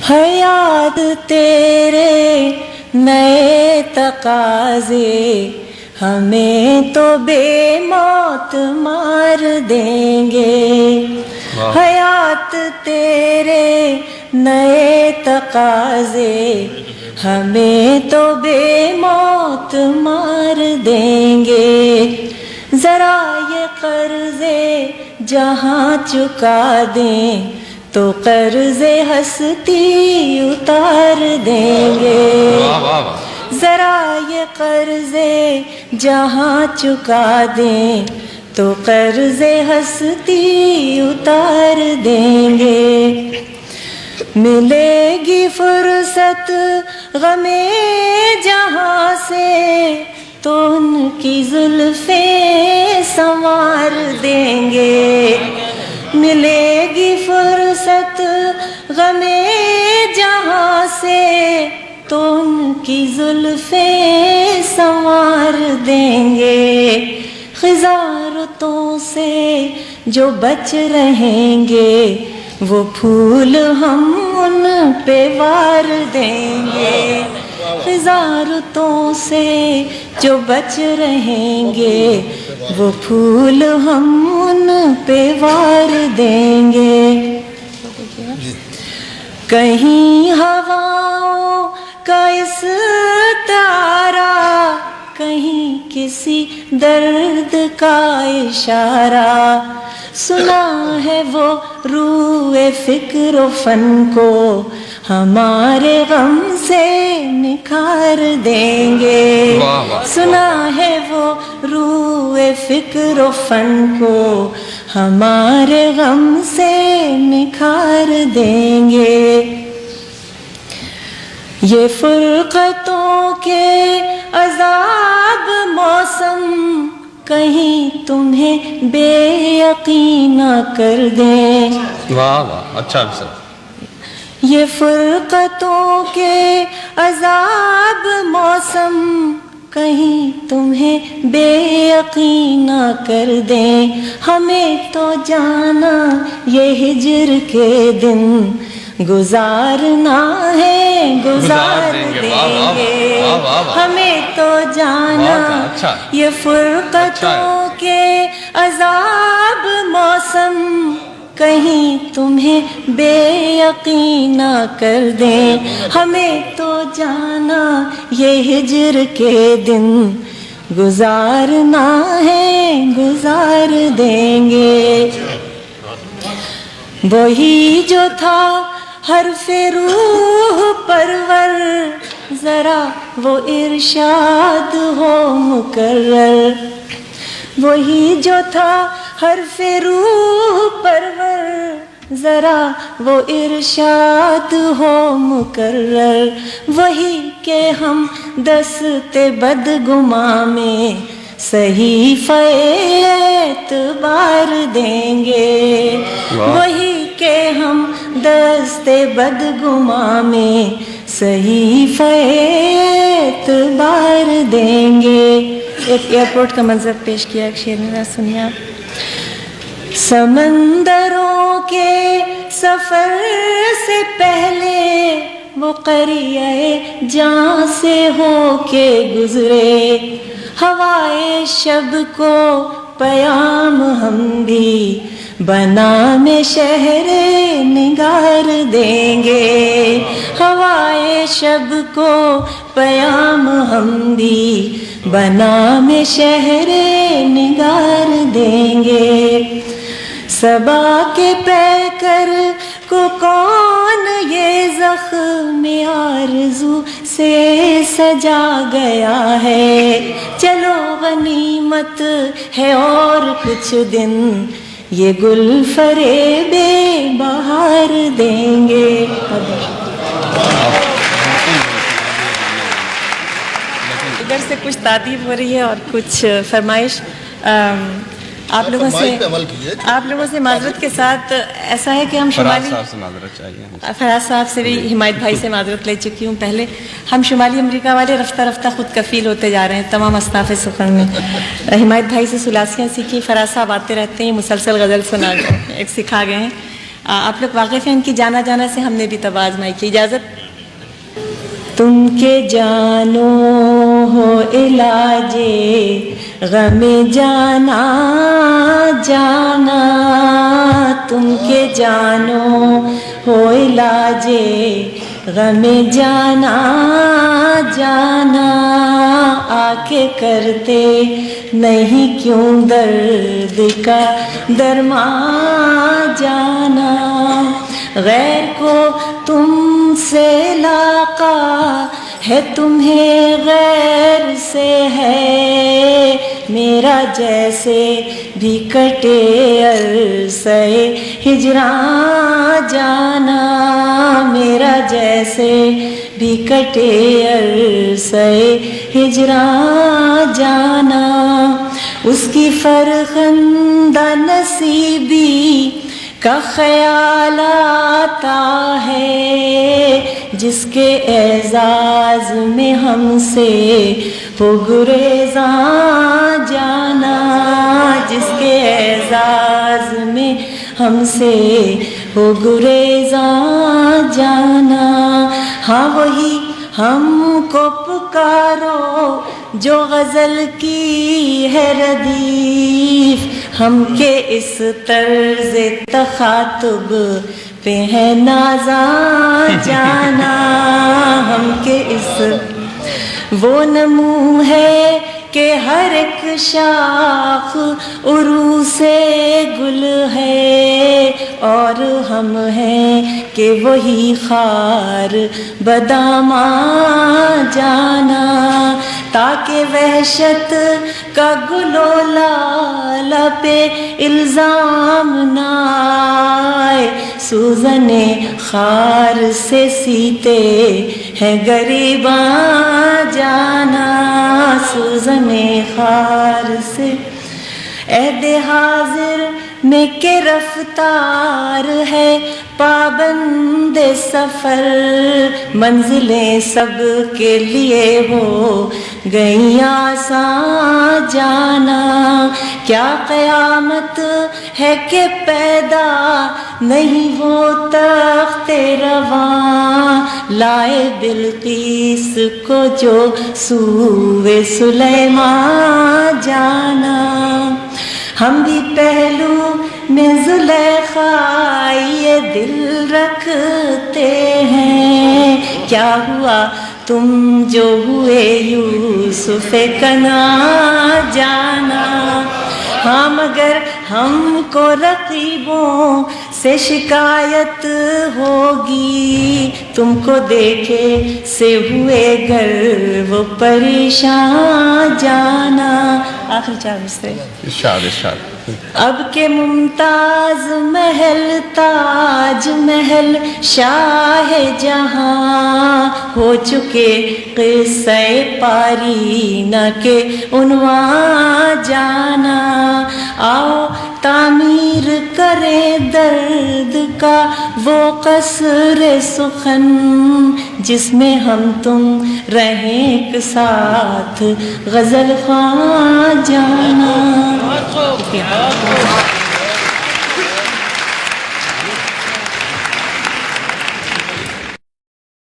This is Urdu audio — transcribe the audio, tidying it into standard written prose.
حیات تیرے نئے تقاضے ہمیں تو بے موت مار دیں گے. حیات تیرے نئے تقاضے ہمیں تو بے موت مار دیں گے. ذرا یہ قرضے جہاں چکا دیں تو قرض ہستی اتار دیں گے. ذرا یہ قرضے جہاں چکا دیں تو قرض ہستی اتار دیں گے. ملے گی فرصت غم جہاں سے تو ان کی زلفیں سنوار دیں گے. ملے گی فرصت غم جہاں سے تو ان کی زلفیں سنوار دیں گے. خزارتوں سے جو بچ رہیں گے وہ پھول ہم ان پہ وار دیں گے. خزارتوں سے جو بچ رہیں گے وہ پھول ہم ان پہ وار دیں گے. کہیں ہواؤں کا استعارہ کہیں کسی درد کا اشارہ سنا ہے وہ روح فکر و فن کو ہمارے غم سے نکھار دیں گے. سنا ہے وہ روح فکر و فن کو ہمارے غم سے نکھار دیں گے. یہ فرقتوں کے عذاب موسم کہیں تمہیں بے یقین نہ کر دیں. واہ واہ اچھا سر. یہ فرقتوں کے عذاب موسم کہیں تمہیں بے یقین نہ کر دیں. ہمیں تو جانا یہ ہجر کے دن گزارنا ہے گزار دیں گے. ہمیں تو جانا یہ فرقتوں کے عذاب موسم کہیں تمہیں بے یقین نہ کر دیں. ہمیں تو جانا یہ ہجر کے دن گزارنا ہے گزار دیں گے. وہی جو تھا حرف روح پرور ذرا وہ ارشاد ہو مکرر. وہی جو تھا حرف روح پرور ذرا وہ ارشاد ہو مکرر. وہی کہ ہم دست بدگماں میں صحیفہ اعتبار دیں گے. وہی کہ ہم دست بدگماں میں صحیفہ اعتبار دیں گے. ایک ایئرپورٹ کا منظر پیش کیا ایک شعر میں سنیے آپ. سمندروں کے سفر سے پہلے وہ قریہ جاں سے ہو کے گزرے. ہوائے شب کو پیام ہم بھی بنام شہر نگار دیں گے. ہوائے شب کو پیام ہم بھی بنام شہر نگار دیں گے. صبا کے پیکر کو کون یہ زخم آرزو سے سجا گیا ہے. چلو غنیمت ہے اور کچھ دن یہ گل فریب بہار دیں گے. ادھر سے کچھ تعریف ہو رہی ہے اور کچھ فرمائش. آپ لوگوں سے معذرت کے ساتھ ایسا ہے کہ ہم شمالی فراز صاحب سے بھی حمایت بھائی سے معذرت لے چکی ہوں پہلے. ہم شمالی امریکہ والے رفتہ رفتہ خود کفیل ہوتے جا رہے ہیں تمام اصناف سخن میں. حمایت بھائی سے ثلاثیاں سیکھی. فراز صاحب آتے رہتے ہیں مسلسل غزل سنا ایک سکھا گئے ہیں. آپ لوگ واقف ہیں ان کی جانا جانا سے، ہم نے بھی تب آزمائی کی. اجازت. تم کے جانو ہو علاج غم جانا جانا، تم کے جانو ہو علاج غم جانا جانا، آ کے کرتے نہیں کیوں درد کا درمان جانا. غیر کو تم سے لاقا ہے، تمہیں غیر سے ہے، میرا جیسے بھی کٹے عرصہ ہجراں جانا، میرا جیسے بھی کٹے عرصہ ہجراں جانا. اس کی فرخندہ نصیبی کا خیال آتا ہے، جس کے اعزاز میں ہم سے ہو گریزاں جانا، جس کے اعزاز میں ہم سے ہو گریزاں جانا. ہاں وہی ہم کو پکارو جو غزل کی ہے ردیف، ہم کے اس طرز تخاطب پہ ہے نازاں جانا، ہم کے اس وہ نمو ہے کہ ہر ایک شاخ عروس گل ہے، اور ہم ہیں کہ وہی خار بداماں جانا، تاکہ وحشت کا گل و لال پہ الزام نہ آئے، سوزن خار سے سیتے ہیں غریباں جانا، سوزن خار سے. عہد حاضر میں کہ رفتار ہے پابند سفر، منزلیں سب کے لیے ہو گئیں آسان جانا، کیا قیامت ہے کہ پیدا نہیں وہ تخت رواں، لائے بلقیس کو جو سوئے سلیمان جانا. ہم بھی پہلو میں زلیخا یہ دل رکھتے ہیں، کیا ہوا تم جو ہوئے یوسف کنعان جانا. ہاں مگر ہم کو رقیبوں سے شکایت ہوگی، تم کو دیکھے سے ہوئے گر وہ پریشان جانا. آخری 4 مصرے. ارشاد ارشاد. اب کے ممتاز محل تاج محل شاہ جہاں ہو چکے قصہ پارینہ کے عنوان جانا. آؤ تعمیر کرے درد کا وہ قصر سخن، جس میں ہم تم رہیں ایک ساتھ غزل خواں جانا.